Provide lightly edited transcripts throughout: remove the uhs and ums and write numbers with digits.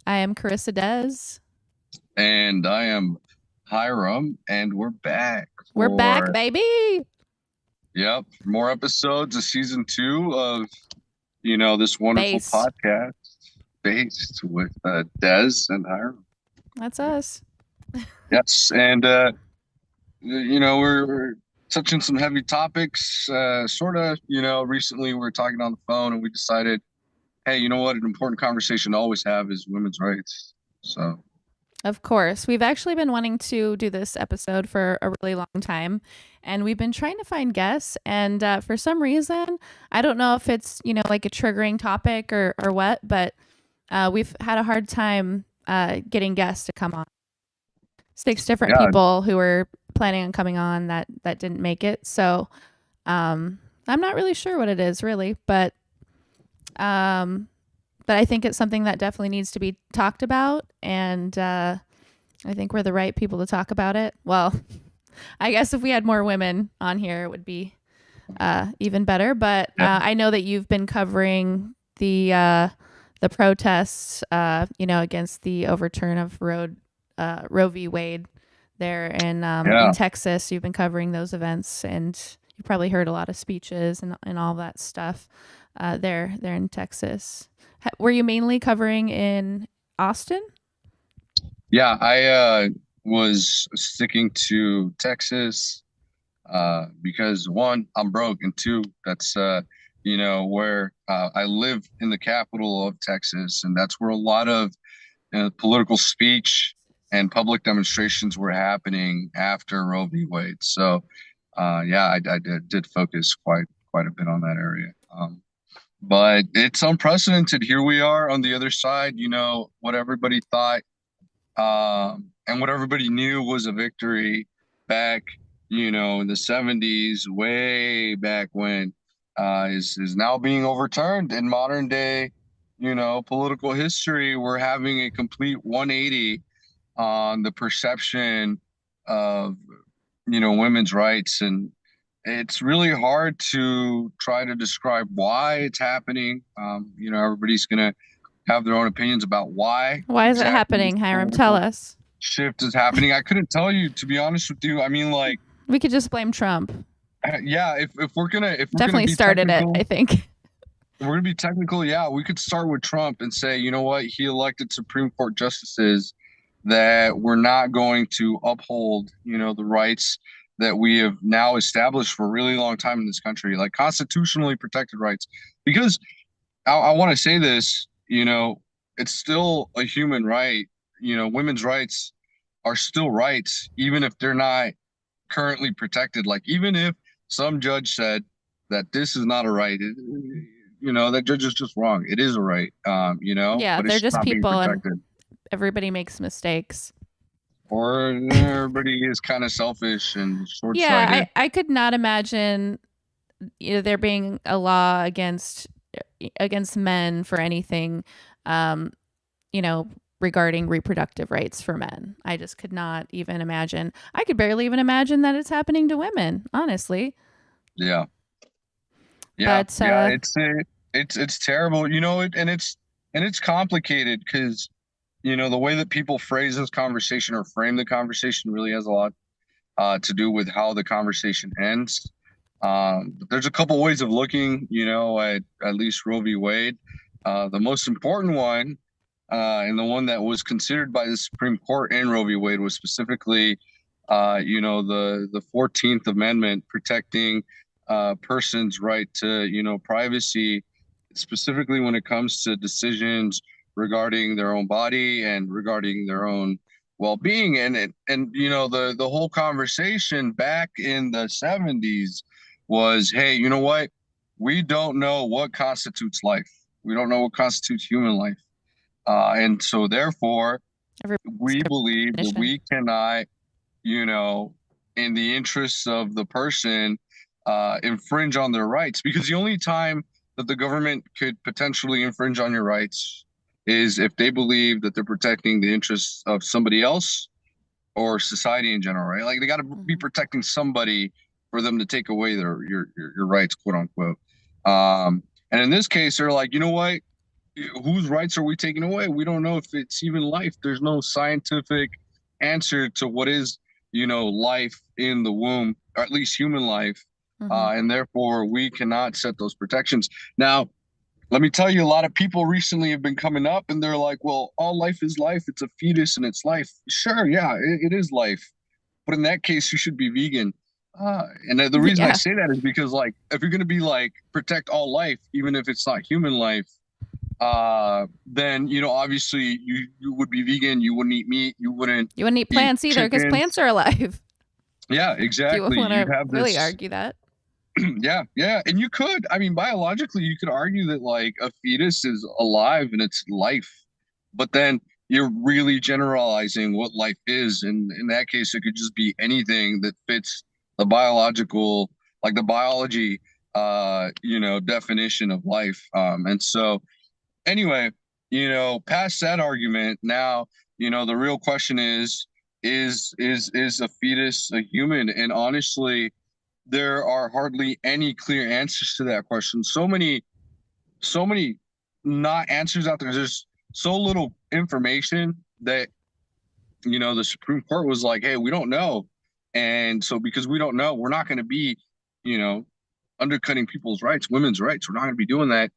I am Carissa Dez. And I am Hiram, and we're back We're back, for baby. more episodes of season 2 of this wonderful Based. podcast based with Dez and Hiram. That's us. Yes, and we're touching some heavy topics. Sort of, recently we were talking on the phone, and we decided, hey, you know what? An important conversation to always have is women's rights. So. Of course. We've actually been wanting to do this episode for a really long time, and we've been trying to find guests. And for some reason, I don't know if it's, like a triggering topic or what, but we've had a hard time getting guests to come on. 6 different people who were planning on coming on that didn't make it. So I'm not really sure what it is, really, but I think it's something that definitely needs to be talked about, and I think we're the right people to talk about it. Well, I guess if we had more women on here, it would be even better. But I know that you've been covering the protests, against the overturn of Roe v. Wade there in Texas. You've been covering those events, and you probably heard a lot of speeches and all that stuff there in Texas. Were you mainly covering in Austin? Yeah, I was sticking to Texas because, one, I'm broke, and two, that's where I live in the capital of Texas, and that's where a lot of political speech and public demonstrations were happening after Roe v. Wade. So, I did focus quite a bit on that area. But it's unprecedented. Here we are on the other side, what everybody thought and what everybody knew was a victory back, in the 70s, way back when, is now being overturned in modern day, political history. We're having a complete 180 on the perception of, women's rights, and it's really hard to try to describe why it's happening. Everybody's going to have their own opinions about why. Why is it happening, Hiram? Tell us. Shift is happening. I couldn't tell you, to be honest with you. I mean, like, we could just blame Trump. Yeah, if we're gonna definitely started it, I think. If we're gonna be technical, yeah, we could start with Trump and say, you know what, he elected Supreme Court justices that we're not going to uphold, the rights that we have now established for a really long time in this country, like constitutionally protected rights. Because I want to say this, it's still a human right. Women's rights are still rights, even if they're not currently protected. Like, even if some judge said that this is not a right, that judge is just wrong. It is a right, Yeah, but they're just people, and everybody makes mistakes. Or everybody is kind of selfish and short-sighted. Yeah, I could not imagine there being a law against men for anything, regarding reproductive rights for men. I just could not even imagine. I could barely even imagine that it's happening to women, honestly. Yeah. But, it's terrible, and it's complicated because, the way that people phrase this conversation or frame the conversation really has a lot to do with how the conversation ends. But there's a couple ways of looking, at least Roe v. Wade. The most important one, and the one that was considered by the Supreme Court in Roe v. Wade, was specifically, the 14th Amendment protecting person's right to, privacy, specifically when it comes to decisions regarding their own body and regarding their own well-being. And the whole conversation back in the 70s was, hey, you know what? We don't know what constitutes life. We don't know what constitutes human life. And so therefore, we believe that we cannot, in the interests of the person, infringe on their rights, because the only time that the government could potentially infringe on your rights is if they believe that they're protecting the interests of somebody else or society in general, right? Like, they got to be protecting somebody for them to take away your rights, quote unquote. And in this case, they're like, you know what? whose rights are we taking away? We don't know if it's even life. There's no scientific answer to what is, life in the womb, or at least human life. Hmm. And therefore, we cannot set those protections. Now, let me tell you, a lot of people recently have been coming up and they're like, well, all life is life. It's a fetus and it's life. Sure, yeah, it is life. But in that case, you should be vegan. And the reason I Yeah. say that is because, like, if you're going to be like, protect all life, even if it's not human life, then obviously you would be vegan. You wouldn't eat meat. You wouldn't You wouldn't eat eat plants either because chicken. plants are alive. Yeah, If you exactly. want You'd to have really this. argue that. Yeah, yeah, and you could. I mean, biologically, you could argue that like a fetus is alive and it's life, but then you're really generalizing what life is, and in that case, it could just be anything that fits the biological, like the biology, definition of life. And so anyway, past that argument, now, the real question is a fetus a human? And honestly, there are hardly any clear answers to that question. So many not answers out there. There's so little information that the Supreme Court was like, hey, we don't know. And so because we don't know, we're not going to be, you know, undercutting people's rights, women's rights. We're not going to be doing that.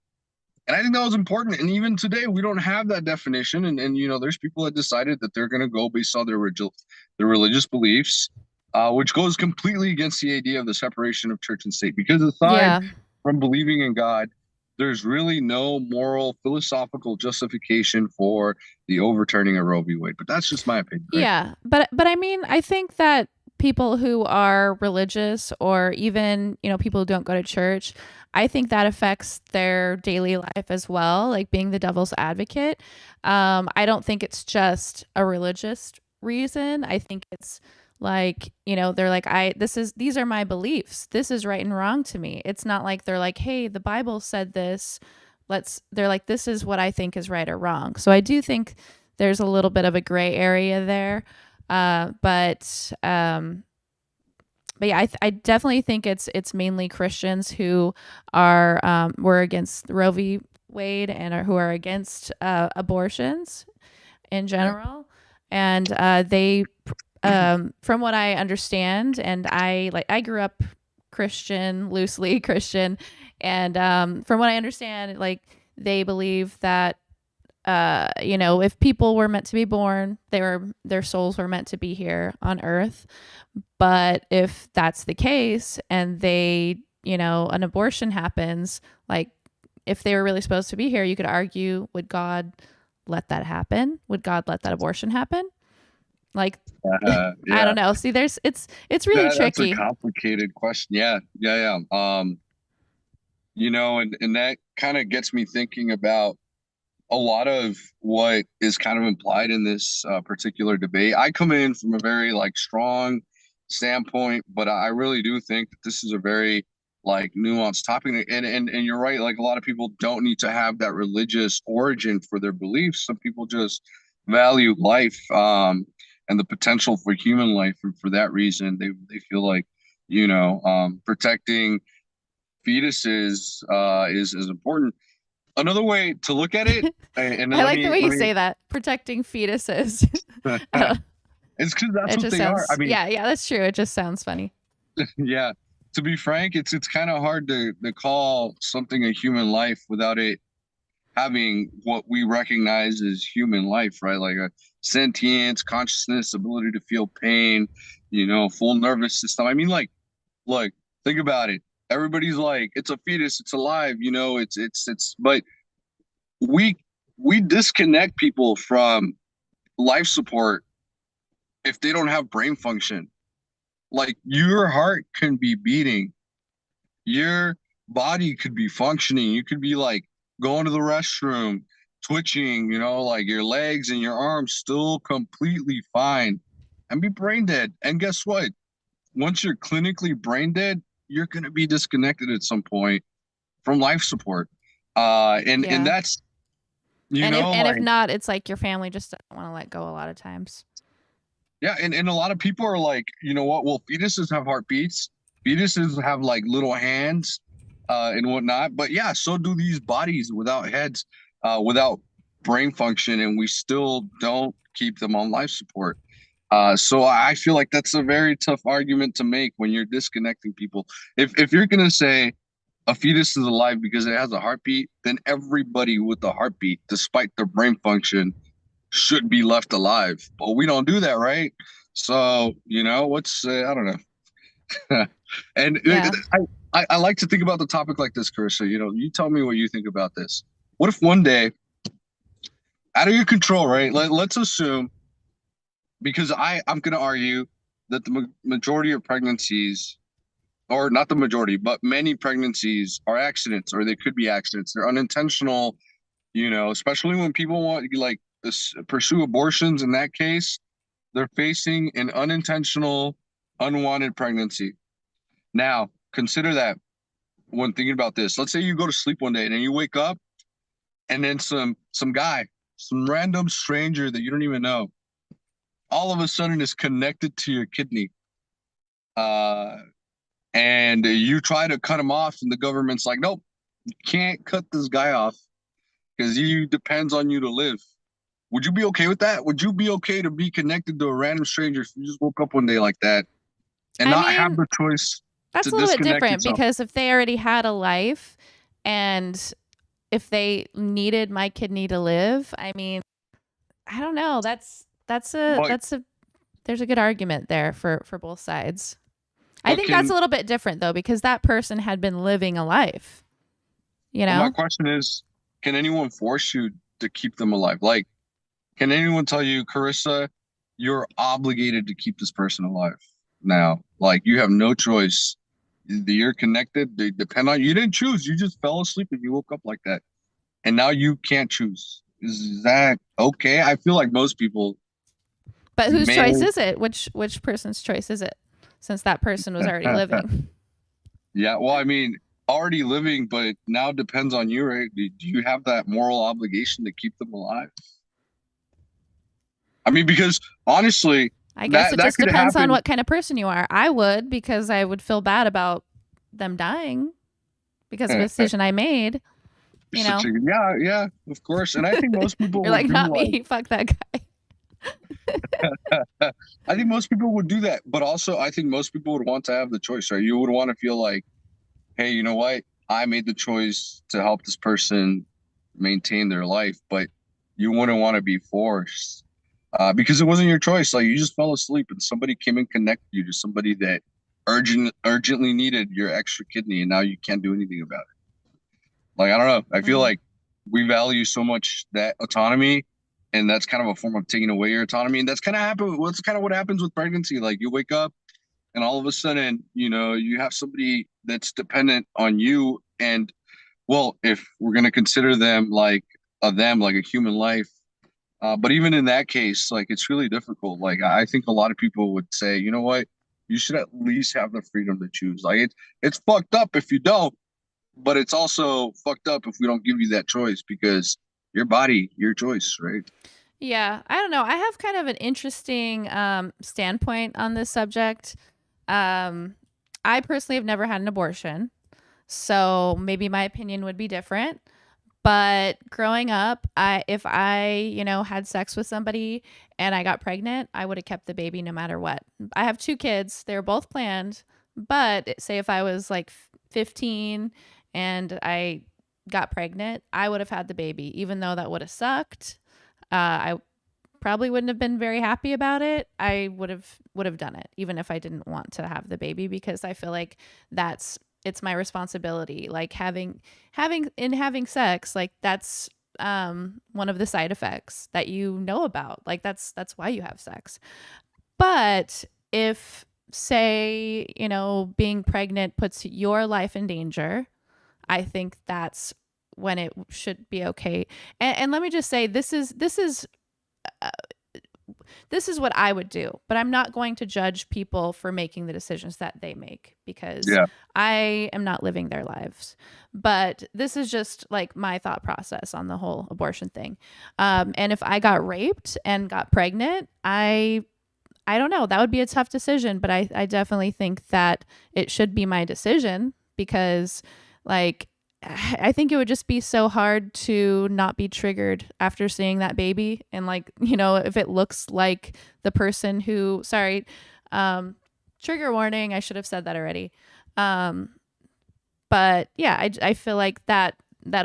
And I think that was important. And even today, we don't have that definition. And there's people that decided that they're going to go based on their religious beliefs, which goes completely against the idea of the separation of church and state. Because aside Yeah. from believing in God, there's really no moral, philosophical justification for the overturning of Roe v. Wade. But that's just my opinion, right? Yeah, but I mean, I think that people who are religious or even, people who don't go to church, I think that affects their daily life as well, like being the devil's advocate. I don't think it's just a religious reason. I think it's like, they're like, these are my beliefs. This is right and wrong to me. It's not like they're like, hey, the Bible said this. They're like, this is what I think is right or wrong. So I do think there's a little bit of a gray area there. But yeah, I definitely think it's mainly Christians who were against Roe v. Wade and who are against abortions in Yeah. general, and they, from what I understand, and I grew up Christian, loosely Christian, and from what I understand, like they believe that if people were meant to be born, their souls were meant to be here on earth. But if that's the case and an abortion happens, like if they were really supposed to be here, you could argue, would God let that happen? Would God let that abortion happen? Like, I Yeah. don't know. See, it's really That's a tricky. complicated question. Yeah. Yeah. Yeah. And that kind of gets me thinking about a lot of what is kind of implied in this particular debate. I come in from a very like strong standpoint, but I really do think that this is a very like nuanced topic. And you're right, like a lot of people don't need to have that religious origin for their beliefs. Some people just value life, and the potential for human life, and for that reason they feel like, protecting fetuses is important. Another way to look at it, and then I let like the me way let you me say that, protecting fetuses. I don't- it's because that's it what just they are. I sounds, mean, yeah, that's true. It just sounds funny. yeah, to be frank, it's kind of hard to call something a human life without it having what we recognize as human life, right? Like a sentience, consciousness, ability to feel pain, full nervous system. I mean, like think about it. Everybody's like, it's a fetus, it's alive, but we we disconnect people from life support if they don't have brain function. Like your heart can be beating, your body could be functioning. You could be like going to the restroom, twitching, like your legs and your arms still completely fine and be brain dead. And guess what? Once you're clinically brain dead, you're going to be disconnected at some point from life support. And Yeah. that's, And if like, not, it's like your family just doesn't want to let go a lot of times. yeah, and a lot of people are like, you know what? Well, fetuses have heartbeats. Fetuses have like little hands, and whatnot. But yeah, so do these bodies without heads. without brain function, and we still don't keep them on life support. So I feel like that's a very tough argument to make when you're disconnecting people. If you're gonna say a fetus is alive because it has a heartbeat, then everybody with a heartbeat, despite their brain function, should be left alive. But we don't do that, right? So, what's I don't know. And Yeah. I like to think about the topic like this, Carissa. You tell me what you think about this. What if one day, out of your control, right? Let's assume, because I'm going to argue that the majority of pregnancies, or not the majority, but many pregnancies are accidents, or they could be accidents. They're unintentional, especially when people want like pursue abortions. In that case, they're facing an unintentional, unwanted pregnancy. Now, consider that when thinking about this. Let's say you go to sleep one day and then you wake up, and then some guy, some random stranger that you don't even know, all of a sudden is connected to your kidney. Uh, and you try to cut him off, and the government's like, nope, you can't cut this guy off because he depends on you to live. Would you be okay with that? Would you be okay to be connected to a random stranger if you just woke up one day like that and I not have mean, the choice that's to a little bit disconnect different yourself? because if they already had a life and if they needed my kidney to live, I mean, I don't know. But There's a good argument there for both sides. I but think that's can a little bit different though because that person had been living a life, you but my know? question is, can anyone force you to keep them alive? Like, can anyone tell you, Carissa, you're obligated to keep this person alive now? Like, you have no choice. You're connected. They depend on you. You didn't choose. You just fell asleep and you woke up like that. And now you can't choose. Is that okay? I feel like most people But whose may. choice is it? Which person's choice is it? Since that person was already living. Yeah, well, I mean, already living, but it now depends on you, right? Do you have that moral obligation to keep them alive? I mean, because honestly, I guess that it that just could depends on happen. what kind of person you are. I would because I would feel bad about them dying because of a decision I made, you Such know. a yeah, yeah, of course. And I think most people You're would like, do not like me. Fuck that guy. I think most people would do that, but also I think most people would want to have the choice, right? You would want to feel like, hey, you know what? I made the choice to help this person maintain their life, but you wouldn't want to be forced because it wasn't your choice. Like you just fell asleep and somebody came and connected you to somebody that urgently needed your extra kidney, and now you can't do anything about it. Like I don't know. I feel Mm-hmm. like we value so much that autonomy, and that's kind of a form of taking away your autonomy. And that's kind of happen. What's kind of what happens with pregnancy. Like you wake up, and all of a sudden, you have somebody that's dependent on you. And well, if we're gonna consider them like a human life, but even in that case, like it's really difficult. Like I think a lot of people would say, you know what, you should at least have the freedom to choose. Like it's fucked up if you don't, but it's also fucked up if we don't give you that choice because your body, your choice, right? Yeah, I don't know. I have kind of an interesting standpoint on this subject. Um, I personally have never had an abortion, so maybe my opinion would be different. But growing up, if I, had sex with somebody and I got pregnant, I would have kept the baby no matter what. I have two kids. They were both planned, but say if I was like 15 and I got pregnant, I would have had the baby, even though that would have sucked. I probably wouldn't have been very happy about it. I would have done it even if I didn't want to have the baby because I feel like it's my responsibility. Like having sex, like that's one of the side effects that you know about. Like that's why you have sex. But if say, being pregnant puts your life in danger, I think that's when it should be okay. And let me just say uh, this is what I would do, but I'm not going to judge people for making the decisions that they make because Yeah. I am not living their lives. But this is just like my thought process on the whole abortion thing. And if I got raped and got pregnant, I don't know. That would be a tough decision, but I definitely think that it should be my decision because, like, I think it would just be so hard to not be triggered after seeing that baby. And like, if it looks like the person who, sorry, trigger warning, I should have said that already. But yeah, I feel like that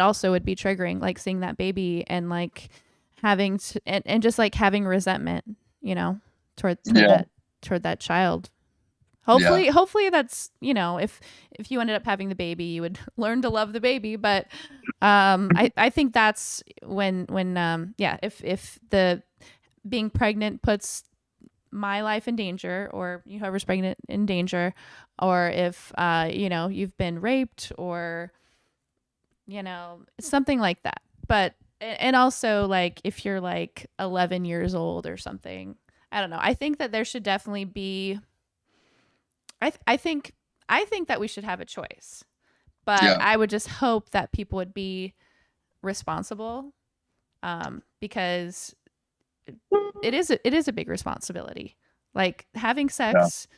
also would be triggering, like seeing that baby and like having to, and just like having resentment, toward Yeah. that child. Yeah. Hopefully that's, if you ended up having the baby, you would learn to love the baby. But I think that's when yeah, if the being pregnant puts my life in danger, or whoever's pregnant in danger, or if you've been raped, or something like that. But and also like if you're like 11 years old or something, I don't know. I think that there should definitely be I think that we should have a choice, but Yeah. I would just hope that people would be responsible, because it is a big responsibility. Like having Yeah. sex,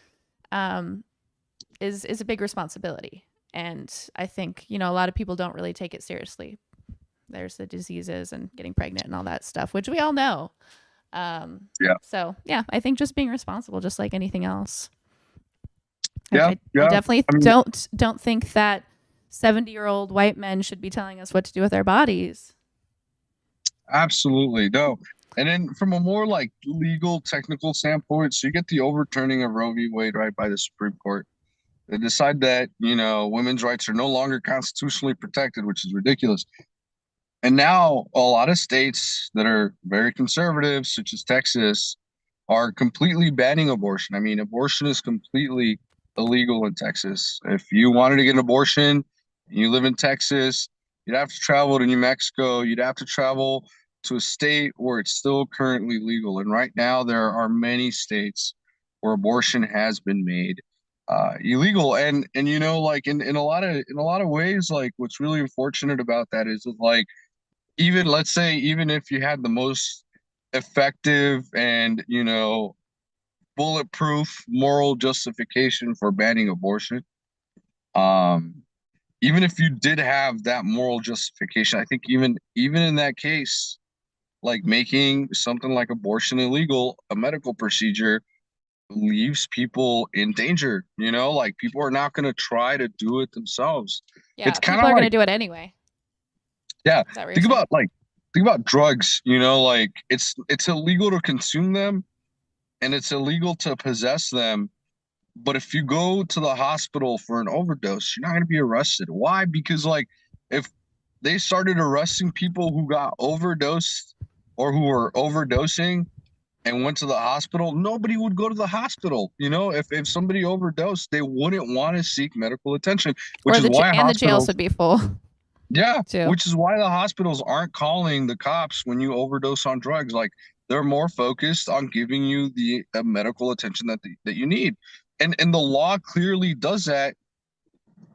is a big responsibility, and I think a lot of people don't really take it seriously. There's the diseases and getting pregnant and all that stuff, which we all know. Yeah. So yeah, I think just being responsible, just like anything else. Like Yeah. I Yeah. definitely I mean, don't think that 70-year-old white men should be telling us what to do with our bodies. absolutely. No. And then from a more like legal technical standpoint, so you get the overturning of Roe v. Wade, right, by the Supreme Court. They decide that, women's rights are no longer constitutionally protected, which is ridiculous. And now a lot of states that are very conservative, such as Texas, are completely banning abortion. I mean, abortion is completely illegal in Texas. If you wanted to get an abortion and you live in Texas, you'd have to travel to New Mexico. You'd have to travel to a state where it's still currently legal. And right now, there are many states where abortion has been made illegal. And like in a lot of ways, like what's really unfortunate about that is that, like, even let's say even if you had the most effective and bulletproof moral justification for banning abortion, um even if you did have that moral justification, I think even in that case, like making something like abortion illegal, a medical procedure, leaves people in danger. Like people are not going to try to do it themselves. It's Yeah, kind people of are going to like, do it anyway. yeah, Is that what you're think saying? about like drugs, like it's illegal to consume them and it's illegal to possess them. But if you go to the hospital for an overdose, you're not going to be arrested. Why? Because like if they started arresting people who got overdosed or who were overdosing and went to the hospital, nobody would go to the hospital. If somebody overdosed, they wouldn't want to seek medical attention, which Or is why the jails hospitals, would be full yeah, too. which is why the hospitals aren't calling the cops when you overdose on drugs. Like they're more focused on giving you the medical attention that you need. And the law clearly does that.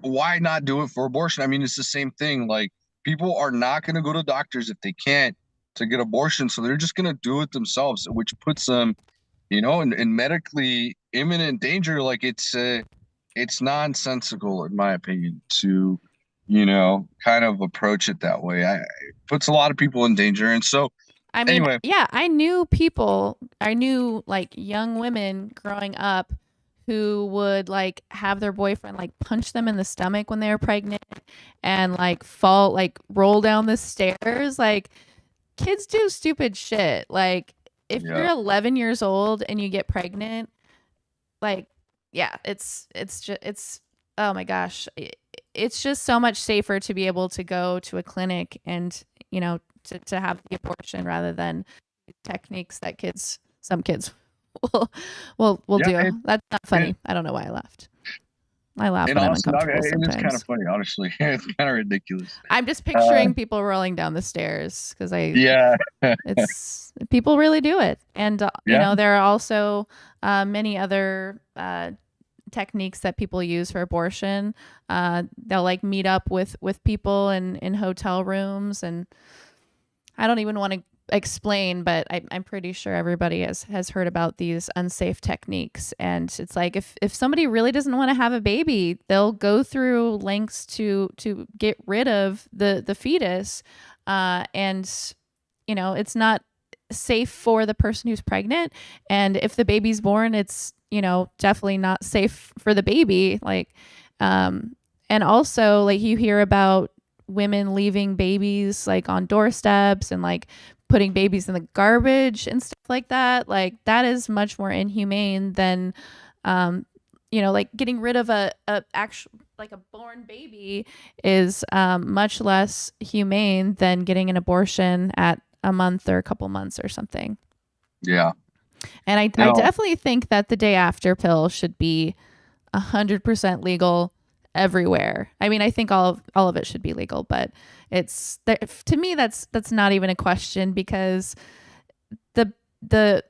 Why not do it for abortion? I mean, it's the same thing. Like people are not going to go to doctors if they can't to get abortion, so they're just going to do it themselves, which puts them, in medically imminent danger. Like it's nonsensical, in my opinion, to kind of approach it that way. It puts a lot of people in danger. And so, I mean, anyway, yeah, I knew like young women growing up who would like have their boyfriend like punch them in the stomach when they were pregnant, and like roll down the stairs. Like kids do stupid shit. Like if you're yeah, 11 years old and you get pregnant, like yeah, it's just it's oh my gosh. It's just so much safer to be able to go to a clinic and, to have the abortion rather than techniques that some kids will will yeah. do. That's not And, funny. I don't know why I laughed. I laugh and when I'm honestly, uncomfortable it is kind of sometimes. funny, honestly. It's kind of ridiculous. I'm just Uh, picturing people rolling down the stairs because yeah, it's people really do it. And yeah, there are also many other techniques that people use for abortion. They'll meet up with people in hotel rooms, and I don't even want to explain, but I'm pretty sure everybody has heard about these unsafe techniques. And it's like if somebody really doesn't want to have a baby, they'll go through lengths to get rid of the fetus, and it's not safe for the person who's pregnant. And if the baby's born, it's definitely not safe for the baby. Like, and also like you hear about women leaving babies like on doorsteps and like putting babies in the garbage and stuff like that. Like that is much more inhumane than, like getting rid of a actual like a born baby is much less humane than getting an abortion at a month or a couple months or something. Yeah. And I No. definitely think that the day after pill should be 100% legal everywhere. I mean, I think all of it should be legal, but to me that's not even a question, because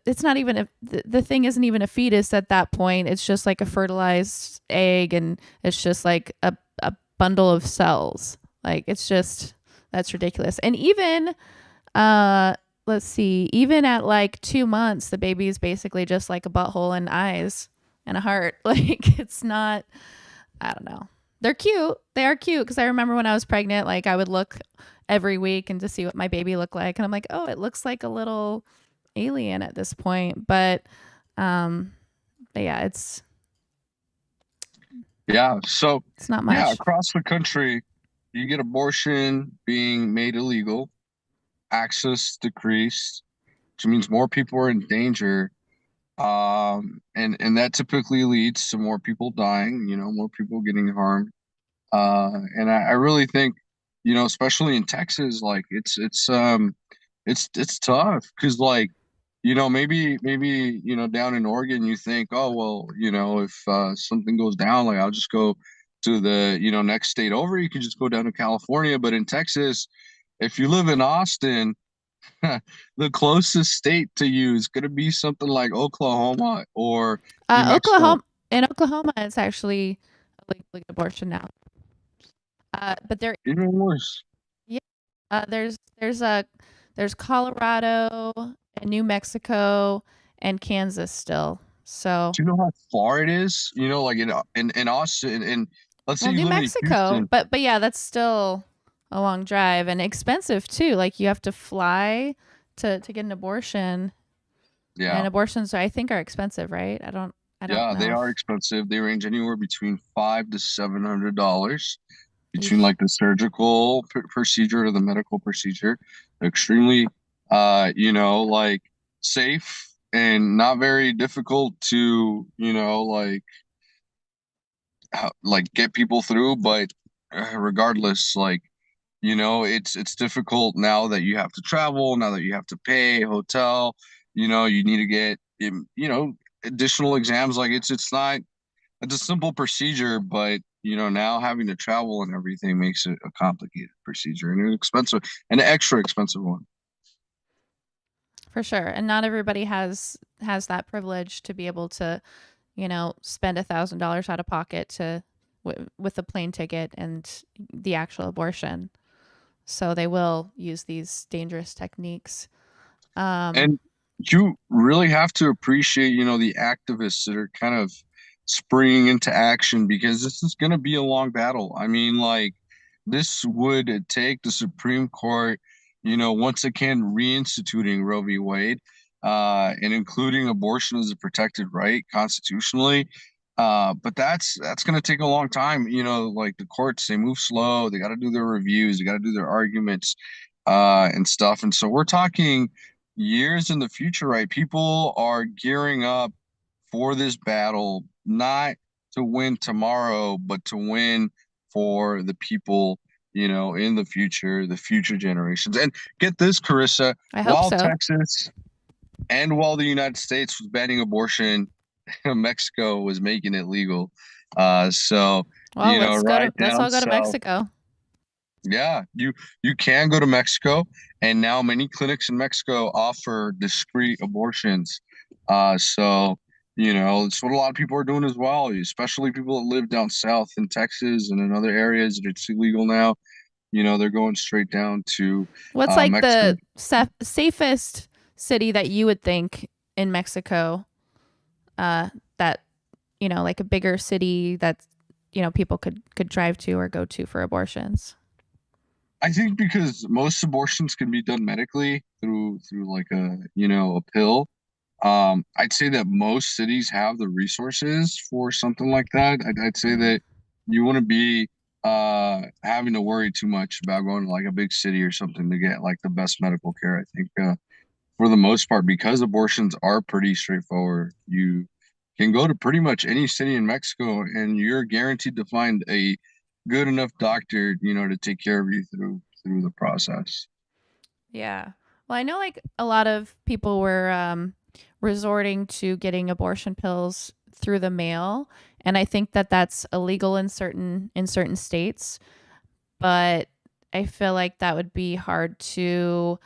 it's not even the thing isn't even a fetus at that point. It's just like a fertilized egg, and it's just like a bundle of cells. Like that's ridiculous. And even let's see, even at like 2 months, the baby is basically just like a butthole and eyes and a heart. Like it's not, I don't know. They're cute. They are cute, because I remember when I was pregnant, like I would look every week and to see what my baby looked like, and I'm like, oh, it looks like a little alien at this point. But yeah, Yeah. So, it's not yeah, much. across the country, you get abortion being made illegal, access decreased, which means more people are in danger. And that typically leads to more people dying, more people getting harmed. And I really think, especially in Texas, like it's tough because like, maybe, down in Oregon, you think, oh, well, if something goes down, like I'll just go to the, next state over. You can just go down to California. But in Texas, if you live in Austin, the closest state to you is going to be something like Oklahoma or New Mexico. Oklahoma, it's actually a legal abortion now. But there, Even worse. yeah, there's Colorado and New Mexico and Kansas still. So, Do you know how far it is? Like in Austin, and let's say well, you New live in Mexico, Houston. but yeah, that's still a long drive and expensive too. Like you have to fly to get an abortion, and Yeah. abortions I think are expensive, right? I don't Yeah, they know are if expensive. They range anywhere between $500 to $700 between eesh. like the surgical procedure or the medical procedure. They're extremely, like safe and not very difficult to, like get people through. But regardless, like, it's difficult now that you have to travel, now that you have to pay hotel, you need to get, additional exams. Like it's a simple procedure, but now having to travel and everything makes it a complicated procedure and an extra expensive one. For sure. And not everybody has that privilege to be able to, spend $1,000 out of pocket with a plane ticket and the actual abortion. So they will use these dangerous techniques. Um, And you really have to appreciate, the activists that are kind of springing into action because this is going to be a long battle. I mean, like, this would take the Supreme Court, once again reinstituting Roe v. Wade, and including abortion as a protected right constitutionally. But that's going to take a long time. Like the courts, they move slow. They got to do their reviews. They got to do their arguments, and stuff. And so we're talking years in the future, right? People are gearing up for this battle, not to win tomorrow, but to win for the people, in the future generations. And get this, Carissa, I hope while so. Texas and while the United States was banning abortion, Mexico was making it legal. So, Well, right let's down all go to south. Mexico. Yeah, you can go to Mexico, and now many clinics in Mexico offer discreet abortions. So it's what a lot of people are doing as well, especially people that live down south in Texas and in other areas that it's illegal now. they're going straight down to What's like Mexico. the safest city that you would think in Mexico? That like a bigger city that people could drive to or go to for abortions. I think because most abortions can be done medically through like a pill. I'd say that most cities have the resources for something like that. I'd say Mm-hmm. that you wouldn't be having to worry too much about going to like a big city or something to get like the best medical care. I think for the most part, because abortions are pretty straightforward, you can go to pretty much any city in Mexico and you're guaranteed to find a good enough doctor, to take care of you through the process. Yeah. Well, I know like a lot of people were resorting to getting abortion pills through the mail, and I think that that's illegal in certain states. But I feel like that would be hard to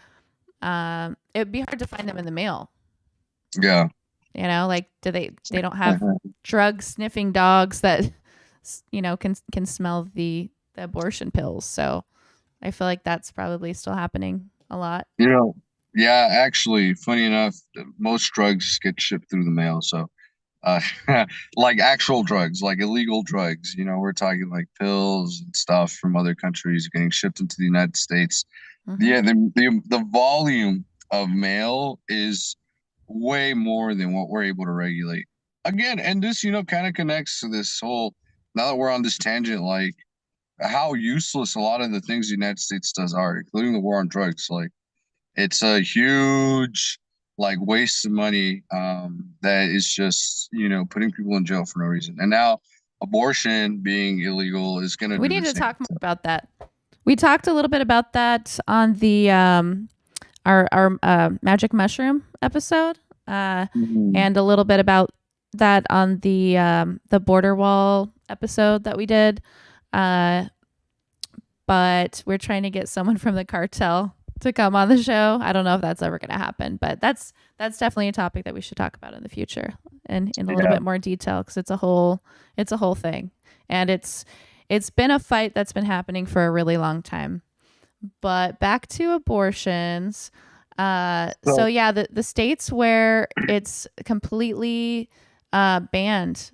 it would be hard to find them in the mail. Yeah. Like do they don't have drug sniffing dogs that can smell the abortion pills. So I feel like that's probably still happening a lot. You know, yeah, actually, funny enough, most drugs get shipped through the mail. So, uh, like actual drugs, like illegal drugs, we're talking like pills and stuff from other countries getting shipped into the United States. Mm-hmm. Yeah, the volume of mail is way more than what we're able to regulate. Again, and this, kind of connects to this whole, now that we're on this tangent, like how useless a lot of the things the United States does are, including the war on drugs. Like, it's a huge like waste of money that is just, putting people in jail for no reason. And now abortion being illegal is going to We do need the to same. talk more about that. We talked a little bit about that on the our magic mushroom episode, Mhm. and a little bit about that on the border wall episode that we did. Uh, but we're trying to get someone from the cartel to come on the show. I don't know if that's ever going to happen, but that's definitely a topic that we should talk about in the future and in a little Yeah. bit more detail, because it's a whole thing, and it's been a fight that's been happening for a really long time. But back to abortions. So So, yeah, the states where it's completely banned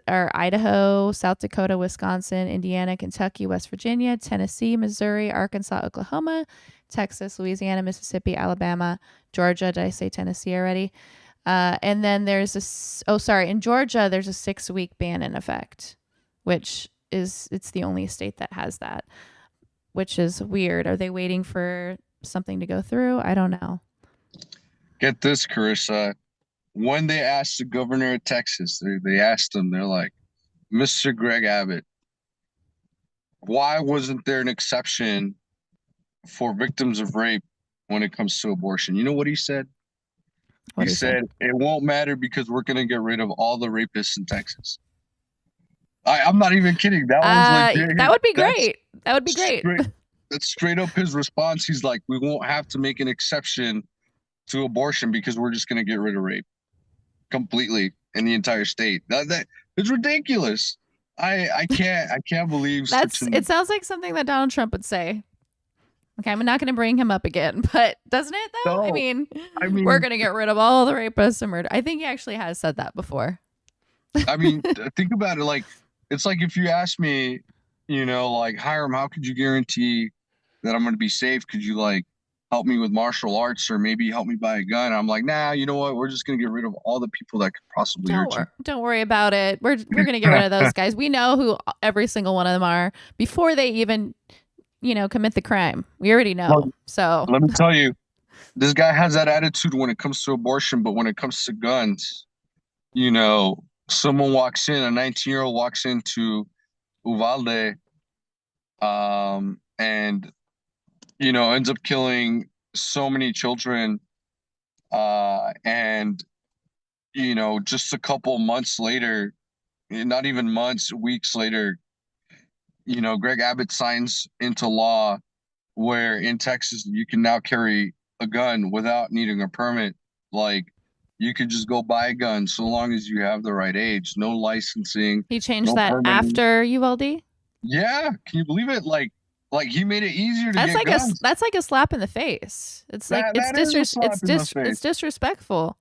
are Idaho, South Dakota, Wisconsin, Indiana, Kentucky, West Virginia, Tennessee, Missouri, Arkansas, Oklahoma, Texas, Louisiana, Mississippi, Alabama, Georgia. Did I say Tennessee already? And then in Georgia, there's a 6-week ban in effect, which it's the only state that has that, which is weird. Are they waiting for something to go through? I don't know. get this, Carissa. When they asked the governor of Texas, they asked him, they're like, Mr. Greg Abbott, why wasn't there an exception for victims of rape when it comes to abortion? You know what he said? What He do you say? said, it won't matter because we're going to get rid of all the rapists in Texas. I'm not even kidding. That was That legit. would be That's great. That would be great. straight. That's straight up his response. He's like, we won't have to make an exception to abortion because we're just going to get rid of rape completely in the entire state. That it's ridiculous. I can't believe such It an sounds like something that Donald Trump would say. Okay, I'm not going to bring him up again, but doesn't it though? I no. mean, I we're mean, going to get rid of all the rapists and murder. I think he actually has said that before. think about it. Like, it's like if you ask me, like Hiram, how could you guarantee that I'm going to be safe? Could you like help me with martial arts or maybe help me buy a gun? I'm like, nah, you know what? We're just going to get rid of all the people that could possibly hurt you. Don't worry about it. We're going to get rid of those guys. We know who every single one of them are before they even, commit the crime. We already Well, know. So, let me tell you, this guy has that attitude when it comes to abortion, but when it comes to guns, someone walks in, a 19-year-old walks into Uvalde, and ends up killing so many children. And just a couple months later, not even months, weeks later, Greg Abbott signs into law where in Texas you can now carry a gun without needing a permit. Like, you could just go buy a gun so long as you have the right age, no licensing, he changed no that permitting. after Uvalde. Yeah, can you believe it? Like Like he made it easier to get guns. that's like a slap in the face. It's like That is a slap in the it's face. disrespectful.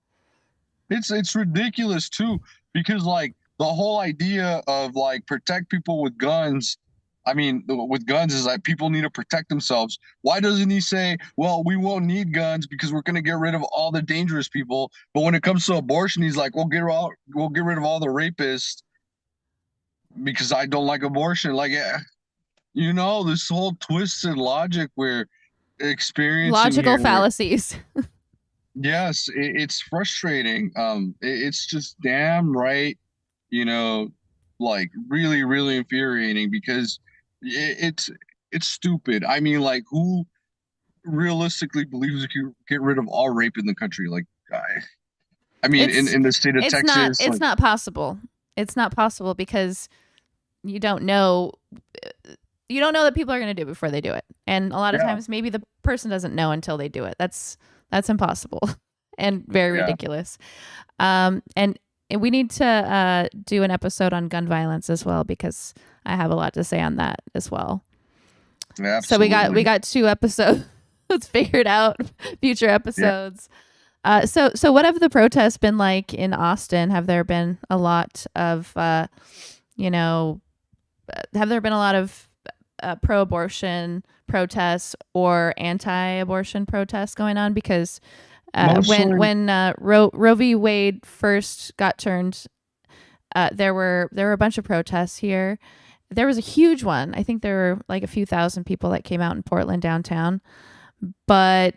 It's ridiculous too, because like the whole idea of like protect people with guns, I mean, with guns is like people need to protect themselves. Why doesn't he say, well, we won't need guns because we're going to get rid of all the dangerous people? But when it comes to abortion, he's like, we'll get rid of all the rapists because I don't like abortion. Like, yeah, this whole twisted logic we're experiencing Logical here. fallacies. Yes, it's frustrating. It's just damn right, you know, like really, really infuriating because it's stupid. I mean, like, who realistically believes you can get rid of all rape in the country? Like, I mean, It's in the state of Texas, it's like, not possible. It's not possible because you don't know that people are going to do it before they do it. And a lot of yeah, times maybe the person doesn't know until they do it. That's impossible and very yeah, ridiculous. And we need to do an episode on gun violence as well because I have a lot to say on that as well. So absolutely. we got 2 episodes figured out, future Yeah. episodes. So what have the protests been like in Austin? Have there been a lot of have there been a lot of pro-abortion protests or anti-abortion protests going on? Because when Roe v. Wade first got turned, there were a bunch of protests here. There was a huge one. I think there were like a few thousand people that came out in Portland downtown, but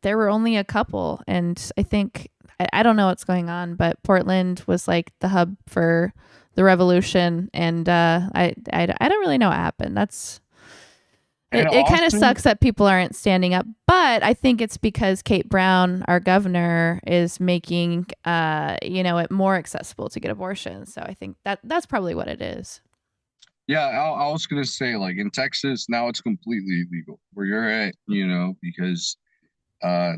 there were only a couple. And I think I don't know what's going on, but Portland was like the hub for the revolution, and I don't really know what happened. It kind of sucks that people aren't standing up, but I think it's because Kate Brown, our governor, is making it more accessible to get abortions. So I think that's probably what it is. Yeah, I was gonna say, like in Texas now it's completely illegal where you're at, because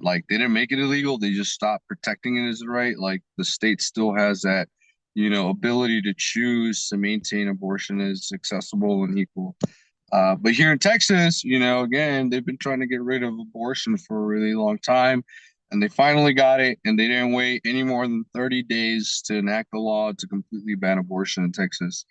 like they didn't make it illegal, they just stopped protecting it as a right. Like the state still has that, ability to choose to maintain abortion as accessible and equal. But here in Texas, again, they've been trying to get rid of abortion for a really long time, and they finally got it, and they didn't wait any more than 30 days to enact the law to completely ban abortion in Texas.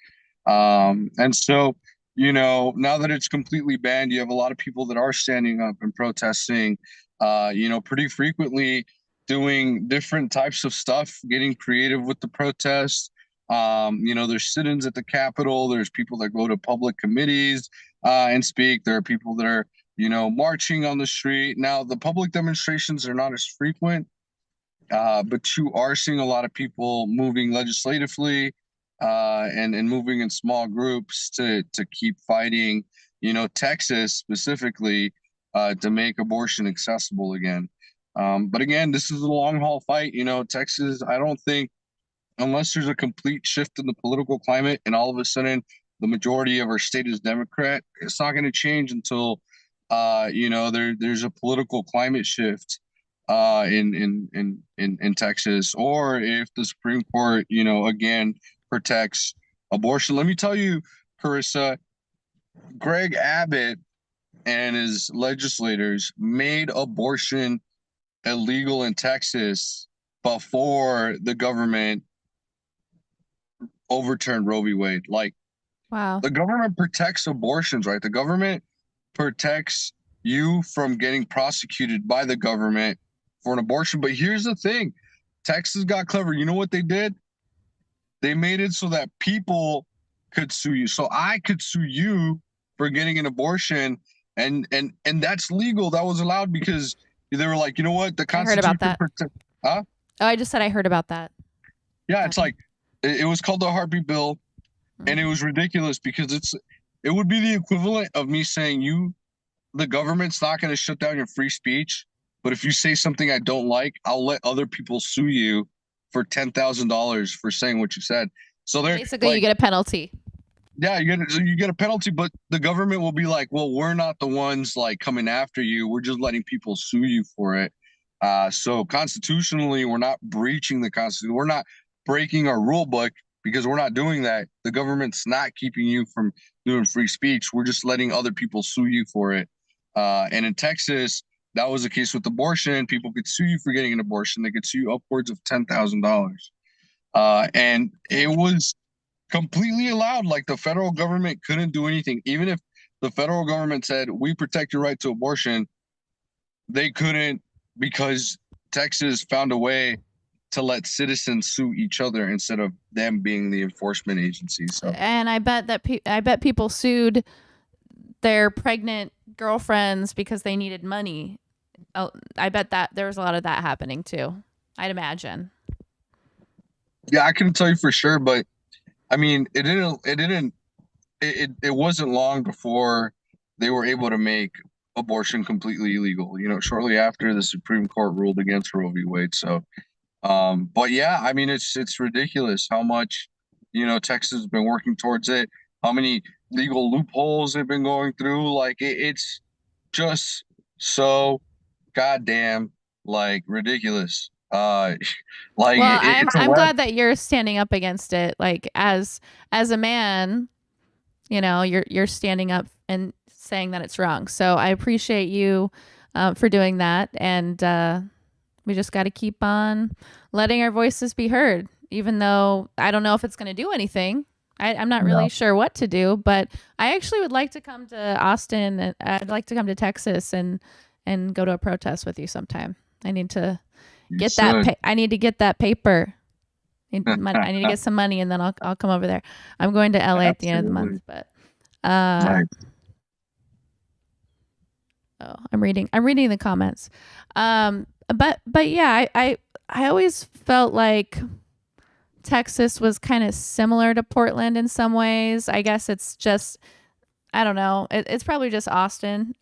And so, now that it's completely banned, you have a lot of people that are standing up and protesting, pretty frequently doing different types of stuff, getting creative with the protests. There's sit-ins at the Capitol. There's people that go to public committees and speak. There are people that are, marching on the street. Now, the public demonstrations are not as frequent, but you are seeing a lot of people moving legislatively and moving in small groups to keep fighting, Texas specifically to make abortion accessible again. But again, this is a long haul fight. Texas, I don't think, unless there's a complete shift in the political climate and all of a sudden the majority of our state is Democrat, it's not going to change until there's a political climate shift in Texas, or if the Supreme Court, again protects abortion. Let me tell you, Carissa, Greg Abbott and his legislators made abortion illegal in Texas before the government overturned Roe v. Wade. Like, wow, the government protects abortions, right? The government protects you from getting prosecuted by the government for an abortion. But here's the thing, Texas got clever. You know what they did? They made it so that people could sue you. So I could sue you for getting an abortion, and that's legal. That was allowed because they were like, you know what? The Constitution. I heard about that. Huh? Oh, I just said I heard about that. Yeah, it's like it was called the Heartbeat Bill, and it was ridiculous because it would be the equivalent of me saying the government's not going to shut down your free speech, but if you say something I don't like, I'll let other people sue you for $10,000 for saying what you said. So they're basically like, you get a penalty. Yeah, you get a penalty, but the government will be like, well, we're not the ones like coming after you. We're just letting people sue you for it. So constitutionally, we're not breaching the Constitution. We're not breaking our rule book. because we're not doing that. The government's not keeping you from doing free speech. We're just letting other people sue you for it. And in Texas, that was the case with abortion. People could sue you for getting an abortion. They could sue you upwards of $10,000. And it was completely allowed. Like the federal government couldn't do anything. Even if the federal government said, we protect your right to abortion, they couldn't, because Texas found a way to let citizens sue each other instead of them being the enforcement agency. So, And I bet that I bet people sued their pregnant girlfriends because they needed money. Oh, I bet that there was a lot of that happening too. I'd imagine. yeah, I can tell you for sure, but I mean, it wasn't long before they were able to make abortion completely illegal. You know, shortly after the Supreme Court ruled against Roe v. Wade. So, but yeah, I mean, it's ridiculous how much, Texas has been working towards it. How many legal loopholes they've been going through. Like it's just so goddamn like ridiculous. Like Well, it's a I'm web. glad that you're standing up against it. Like as a man, you're standing up and saying that it's wrong. So I appreciate you for doing that, and we just got to keep on letting our voices be heard. Even though I don't know if it's going to do anything, I'm not really No, sure what to do. But I actually would like to come to Austin. And I'd like to come to Texas and go to a protest with you sometime. I need to you get that. should. I need to get that paper. I need to get some money, and then I'll come over there. I'm going to LA at the end of the month, Absolutely. but uh, Nice. oh, I'm reading the comments. But yeah, I always felt like Texas was kind of similar to Portland in some ways. I guess it's just I don't know. It's probably just Austin.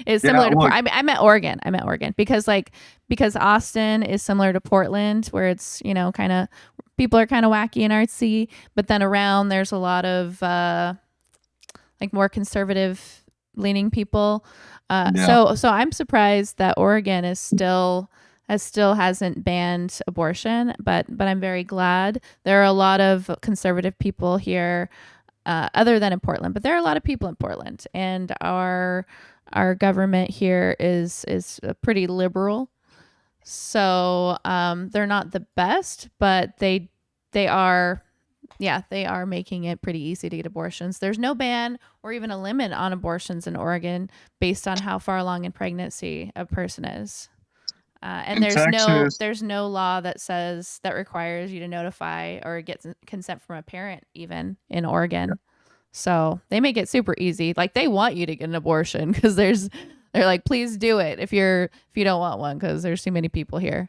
Is Yeah, similar to look, I meant Oregon. I meant Oregon because Austin is similar to Portland, where it's kind of people are kind of wacky and artsy, but then around there's a lot of like more conservative leaning people. yeah. So I'm surprised that Oregon is still hasn't banned abortion, but I'm very glad. There are a lot of conservative people here, other than in Portland, but there are a lot of people in Portland, and our government here is pretty liberal. So they're not the best, but they are they are making it pretty easy to get abortions. There's no ban or even a limit on abortions in Oregon based on how far along in pregnancy a person is. And In Texas, there's no law that requires you to notify or get consent from a parent even in yeah, Oregon. So they make it super easy. Like they want you to get an abortion because they're like, please do it if you don't want one because there's too many people here.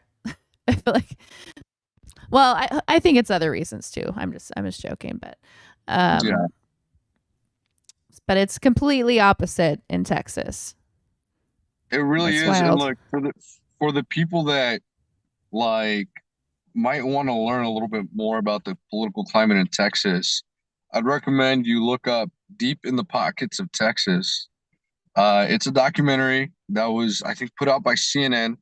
I feel like, well, I think it's other reasons too. I'm just joking, yeah, um, but it's completely opposite in Texas. it really That's is. And wild. look, for the people that like might want to learn a little bit more about the political climate in Texas, I'd recommend you look up Deep in the Pockets of Texas. It's a documentary that was, I think, put out by CNN.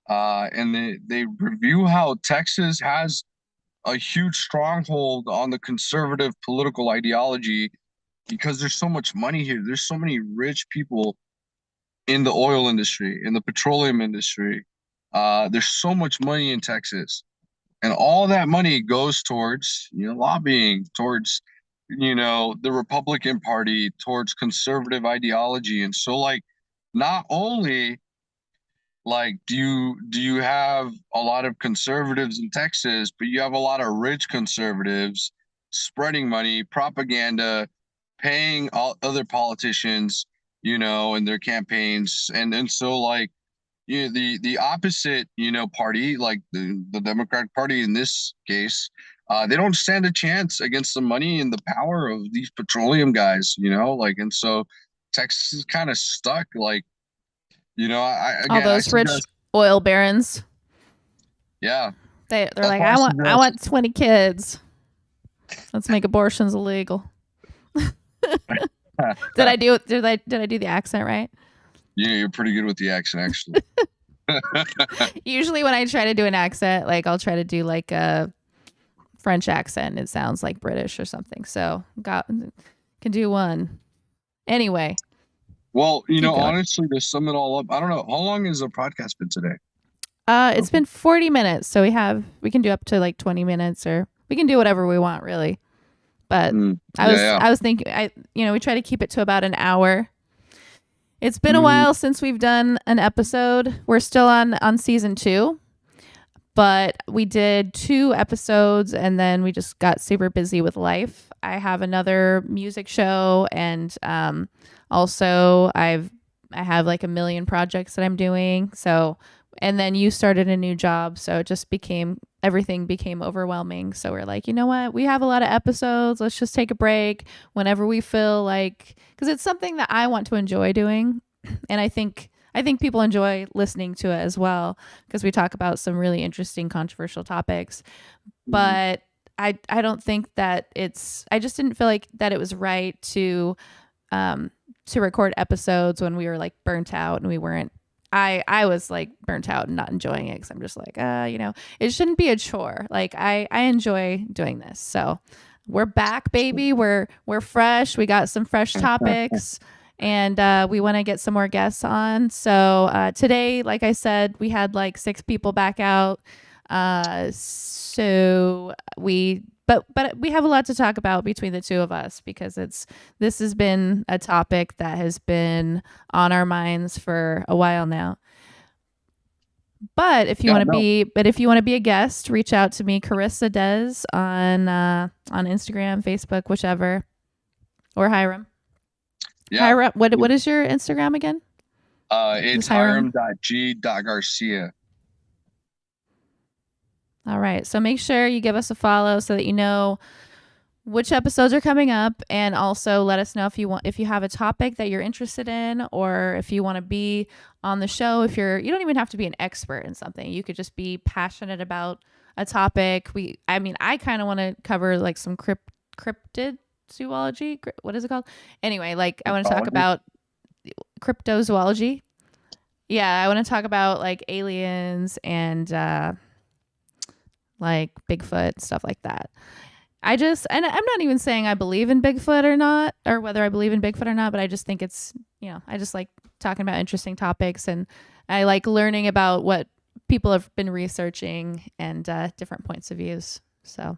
And they review how Texas has a huge stronghold on the conservative political ideology because there's so much money here. There's so many rich people in the oil industry, in the petroleum industry. There's so much money in Texas, and all that money goes towards lobbying, towards the Republican Party, towards conservative ideology. And so like not only like do you have a lot of conservatives in Texas, but you have a lot of rich conservatives spreading money, propaganda, paying all other politicians, in their campaigns. And so like the opposite, party, like the Democratic Party in this case, they don't stand a chance against the money and the power of these petroleum guys, like. And so Texas is kind of stuck. Like, All again, I those rich suggest, oil barons, yeah, they're that's like, why I I suggest. want 20 kids. Let's make abortions illegal. Did I do the accent right? Yeah, you're pretty good with the accent, actually. Usually when I try to do an accent, like I'll try to do like a French accent. It sounds like British or something. So got can do one. Anyway, Well, keep going. honestly, to sum it all up, I don't know. How long has the podcast been today? It's been 40 minutes, so we can do up to like 20 minutes, or we can do whatever we want, really. But Yeah. I was thinking, we try to keep it to about an hour. It's been a Mm, while since we've done an episode. We're still on season 2, but we did 2 episodes and then we just got super busy with life. I have another music show, and also I have like a million projects that I'm doing. So, and then you started a new job, so it just everything became overwhelming. So we're like, you know what? We have a lot of episodes. Let's just take a break whenever we feel like, because it's something that I want to enjoy doing, and I think people enjoy listening to it as well, because we talk about some really interesting, controversial topics. But I don't think that I just didn't feel like that it was right to record episodes when we were like burnt out and we weren't. I was like burnt out and not enjoying it, because I'm just like, it shouldn't be a chore. Like I enjoy doing this. So we're back, baby. We're fresh. We got some fresh topics, and we want to get some more guests on. So today, like I said, we had like 6 people back out. So but we have a lot to talk about between the two of us, because this has been a topic that has been on our minds for a while now. But if you want to be a guest, reach out to me, Carissa Dez, on Instagram, Facebook, whichever, or Hiram. Yeah. Hiram, what is your Instagram again? It's hiram.g.garcia. All right. So make sure you give us a follow so that you know which episodes are coming up, and also let us know if you have a topic that you're interested in, or if you want to be on the show. You don't even have to be an expert in something. You could just be passionate about a topic. I kind of want to cover like some cryptid zoology. What is it called? Anyway, like I want to talk about cryptozoology. Yeah, I want to talk about like aliens and like Bigfoot, stuff like that. And I'm not even saying I believe in Bigfoot or not, or whether I believe in Bigfoot or not, but I just think it's, I just like talking about interesting topics, and I like learning about what people have been researching, and different points of views. So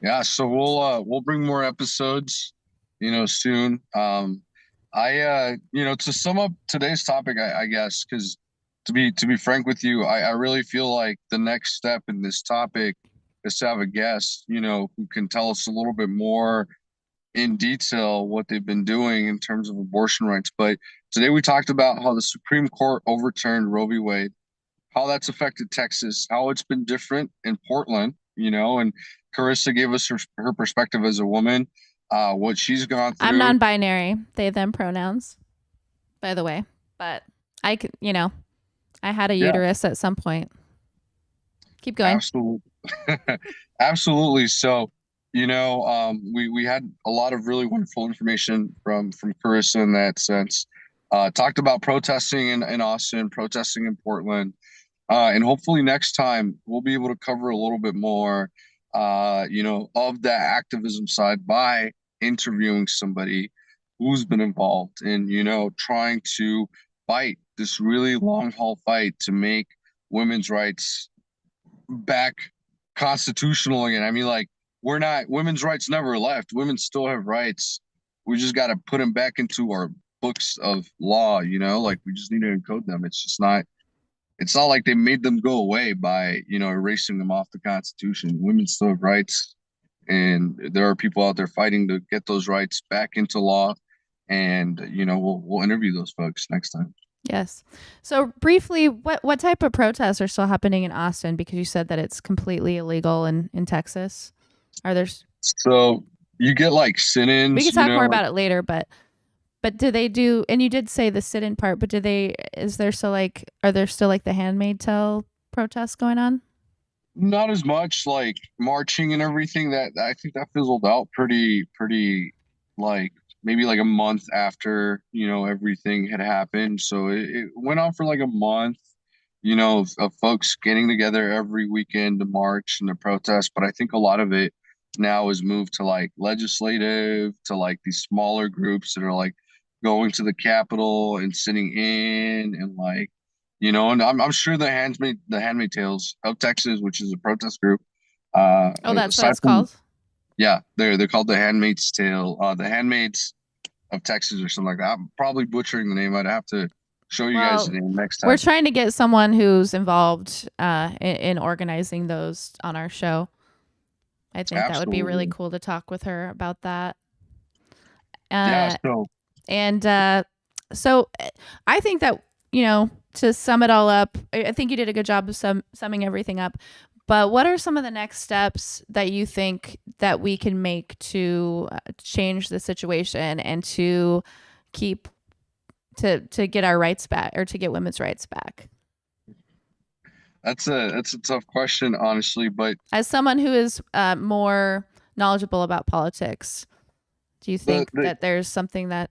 yeah, so we'll bring more episodes, soon. To sum up today's topic, I guess, because to be frank with you, I really feel like the next step in this topic is to have a guest, who can tell us a little bit more in detail what they've been doing in terms of abortion rights. But today we talked about how the Supreme Court overturned Roe v. Wade, how that's affected Texas, how it's been different in Portland, and Carissa gave us her perspective as a woman, what she's gone through. I'm non-binary, they, them pronouns, by the way, but I could, I had a uterus at some point. Keep going. Absolutely. Absolutely. So, we had a lot of really wonderful information from Carissa in that sense. Talked about protesting in Austin, protesting in Portland. And hopefully next time we'll be able to cover a little bit more, of the activism side by interviewing somebody who's been involved in, trying to fight this really long haul fight to make women's rights back constitutional again. I mean, like, women's rights never left. Women still have rights. We just got to put them back into our books of law, like we just need to encode them. It's not like they made them go away by, erasing them off the Constitution. Women still have rights, and there are people out there fighting to get those rights back into law. And, we'll interview those folks next time. Yes. So briefly, what type of protests are still happening in Austin? Because you said that it's completely illegal in Texas. Are there? So you get like sit-ins. We can talk more about it later, but do they do? And you did say the sit-in part, but are there still like the Handmaid's Tale protests going on? Not as much like marching and everything. That I think that fizzled out pretty like maybe like a month after, everything had happened. So it went on for like a month, of folks getting together every weekend to march and to protest. But I think a lot of it now is moved to like legislative, to like these smaller groups that are like going to the Capitol and sitting in and like, and I'm sure the Handmaid Tales of Texas, which is a protest group, Oh, that's what aside it's from, called. yeah, they're called the Handmaid's Tale, the Handmaids of Texas or something like that. I'm probably butchering the name. I'd have to show you guys the Well, name next we're time. trying to get someone who's involved in organizing those on our show. I think that would be really Absolutely. cool to talk with her about that. Yeah, Uh, so and so I think that, to sum it all up, I think you did a good job of summing everything up. But what are some of the next steps that you think that we can make to change the situation and to keep to get our rights back, or to get women's rights back? that's a tough question, honestly, but As someone who is more knowledgeable about politics, do you the think the that there's something that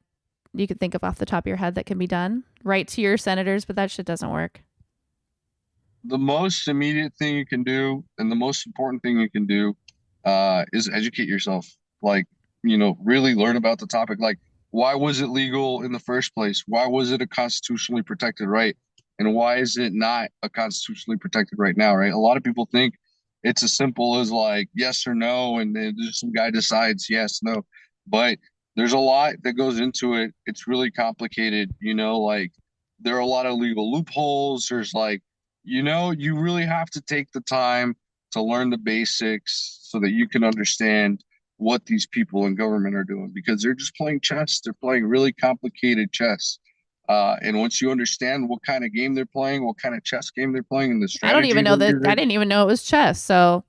you could think of off the top of your head that can be done? Write to your senators, but that shit doesn't work. the most immediate thing you can do and the most important thing you can do is educate yourself. Like, really learn about the topic. Like, why was it legal in the first place? Why was it a constitutionally protected right? And why is it not a constitutionally protected right now, right? A lot of people think it's as simple as like yes or no, and then just some guy decides yes, no. But there's a lot that goes into it. It's really complicated, like there are a lot of legal loopholes. There's like you really have to take the time to learn the basics so that you can understand what these people in government are doing because they're just playing chess. They're playing really complicated chess. And once you understand what kind of game they're playing, what kind of chess game they're playing, and the I don't even strategy know they're that. I using, didn't even know it was chess. So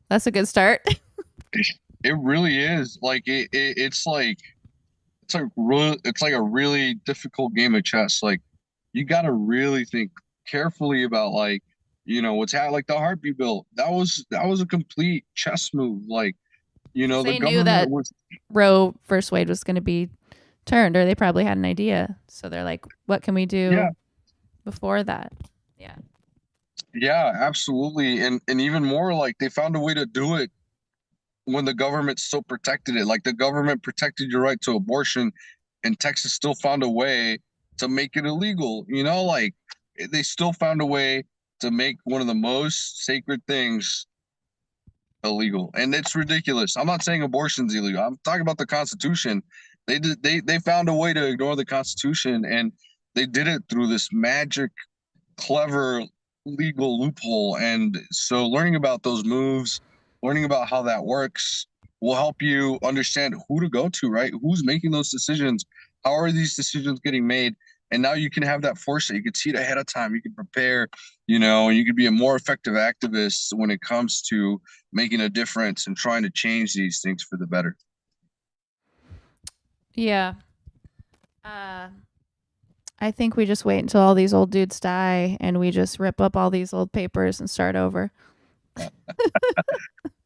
that's a good start. it really is like it's like a really difficult game of chess. Like you got to really think carefully about like what's like the heartbeat bill. That was a complete chess move. Like Because the they knew government that was Roe versus Wade was going to be turned, or they probably had an idea. So they're like, what can we yeah do before that? Yeah. yeah absolutely and even more like they found a way to do it when the government still protected it. Like the government protected your right to abortion, and Texas still found a way to make it illegal. Like they still found a way to make one of the most sacred things illegal, and it's ridiculous. I'm not saying abortion's illegal. I'm talking about the Constitution. They found a way to ignore the Constitution, and they did it through this magic, clever legal loophole. And so learning about those moves, learning about how that works will help you understand who to go to, right? Who's making those decisions? How are these decisions getting made? And now you can have that foresight. You can see it ahead of time. You can prepare, and you can be a more effective activist when it comes to making a difference and trying to change these things for the better. Yeah. Uh, I think we just wait until all these old dudes die and we just rip up all these old papers and start over.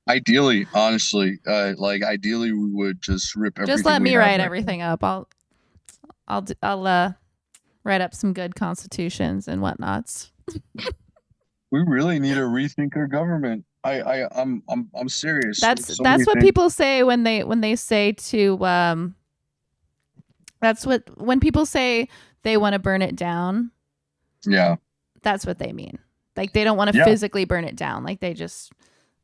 Ideally, honestly, like ideally, we would just rip Just everything let we me have write right now. everything up. I'll write up some good constitutions and whatnots. We really need to rethink our government. I'm serious. That's There's so many that's what things. people say when they say to that's what when people say they want to burn it down, Yeah. that's what they mean. Like they don't want to Yeah. physically burn it down. Like they just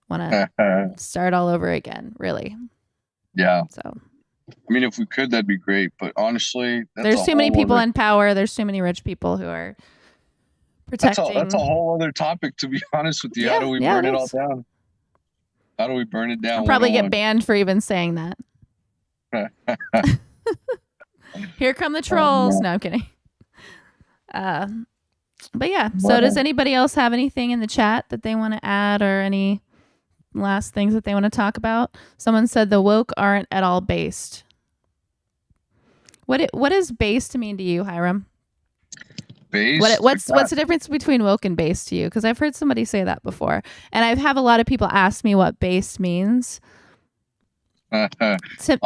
want to start all over again, really. Yeah. So I mean, if we could, that'd be great. But honestly, there's too many people in power. There's too many rich people who are that's a protecting. whole other topic, to be honest with you. How Yeah, do we yeah, burn it it all is. down? How do we burn it I'll down probably get 101? banned for even saying that. Here come the trolls. No. No, I'm kidding. Uh, but yeah. So But does anybody else have anything in the chat that they want to add, or any last things that they want to talk about? Someone said the woke aren't at all based. What does based mean to you, Hiram? based, What's the difference between woke and based to you? Because I've heard somebody say that before, and I have a lot of people ask me what based means. I'll To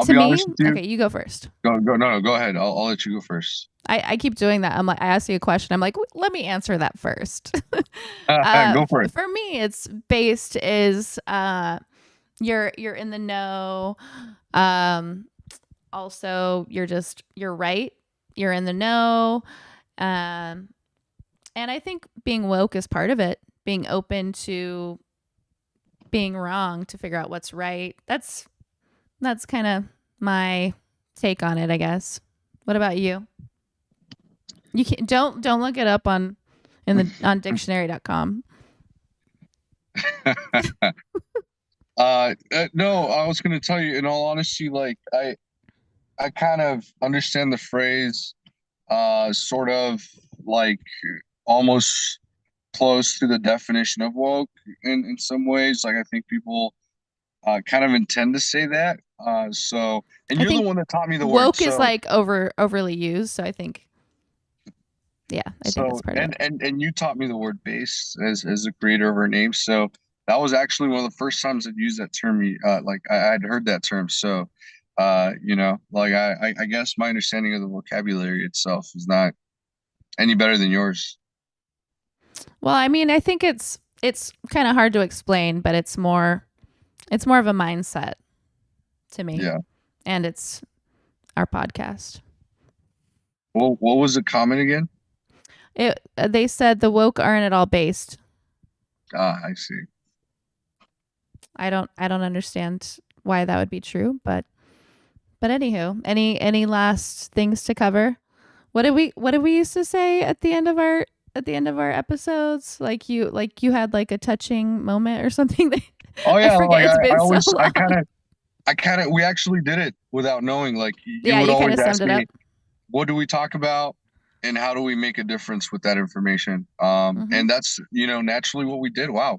be me, honest with you. okay, you go first. No, go ahead. I'll let you go first. I keep doing that. I'm like, I ask you a question. I'm like, let me answer that first. Go for it. For me, it's based is you're in the know. Also, you're right. You're in the know. Um, and I think being woke is part of it. Being open to being wrong to figure out what's right. That's kind of my take on it, I guess. What about you? You can don't look it up on dictionary.com. No, I was gonna tell you, in all honesty, like I kind of understand the phrase, sort of like almost close to the definition of woke in some ways. Like I think people kind of intend to say that. So, and I you're the think one that taught me the word. woke is So, like overly used, so I think I think that's part of it. and you taught me the word base as a creator of our name. So that was actually one of the first times I'd used that term. Like I'd heard that term. So, like I guess my understanding of the vocabulary itself is not any better than yours. Well, I mean, I think it's kind of hard to explain, but it's more of a mindset to me. Yeah. And it's our podcast. Well, what was the comment again? They said the woke aren't at all based. Ah, I see. I don't understand why that would be true, but anywho, any last things to cover? What did we used to say at the end of our episodes? Like you had like a touching moment or something. Oh yeah, I forget. It's been always, so long. we actually did it without knowing. Like you Yeah, would you kind always of ask summed it me, up. what do we talk about, and how do we make a difference with that information? And that's naturally what we did. Wow,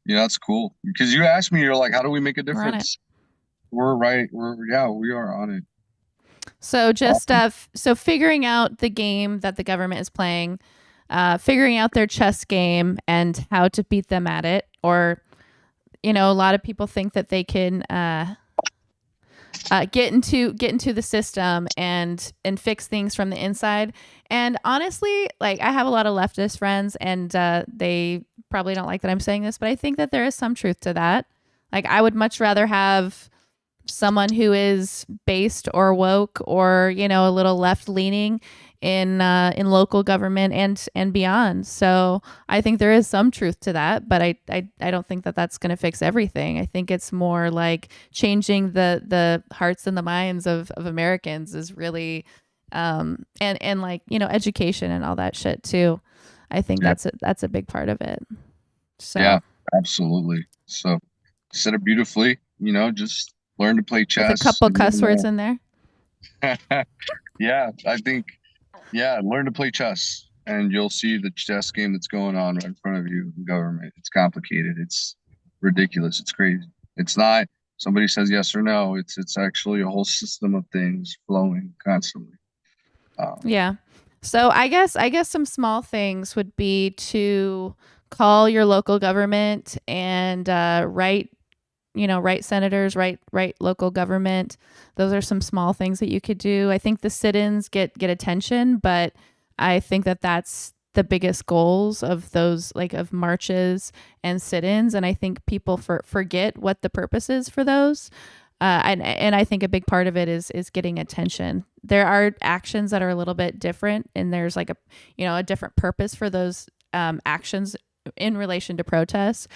that's cool because you asked me, you're like, how do we make a We're on it. difference? We're right. We are on it. So just so figuring out the game that the government is playing, figuring out their chess game and how to beat them at it, or a lot of people think that they can get into the system and fix things from the inside. And honestly, like I have a lot of leftist friends, and they probably don't like that I'm saying this, but I think that there is some truth to that. Like I would much rather have someone who is based or woke or a little left leaning in local government and beyond. So I think there is some truth to that, but I don't think that that's going to fix everything. I think it's more like changing the hearts and the minds of Americans is really and like education and all that shit too. I think that's a big part of it. So Yeah, absolutely. So said it beautifully. Just learn to play chess. with a couple cuss words in there. Yeah, I think, learn to play chess and you'll see the chess game that's going on right in front of you in government. It's complicated. It's ridiculous. It's crazy. It's not somebody says yes or no. It's actually a whole system of things flowing constantly. Yeah. So I guess some small things would be to call your local government and write senators, write local government. Those are some small things that you could do. I think the sit-ins get attention, but I think that that's the biggest goals of those, like of marches and sit-ins. And I think people forget what the purpose is for those. And I think a big part of it is getting attention. There are actions that are a little bit different, and there's like a different purpose for those actions in relation to protests.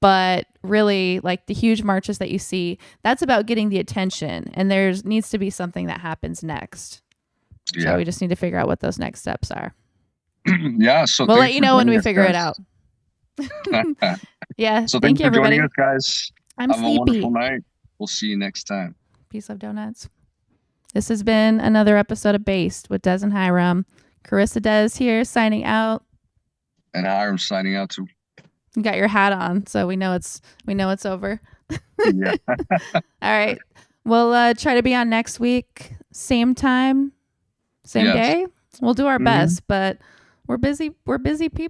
But really, like the huge marches that you see, that's about getting the attention, and there's needs to be something that happens next. So we just need to figure out what those next steps are. Yeah, so we'll let you know when we figure it out. Yeah. So thank you, everybody. Joining us, guys. I'm Have sleepy. a wonderful night. We'll see you next time. Peace, love, donuts. This has been another episode of Based with Dez and Hiram. Carissa Dez here, signing out. And Hiram signing out too. You got your hat on, so we know it's over. Yeah. All right. We'll try to be on next week, same time, same day. We'll do our best, but we're busy people.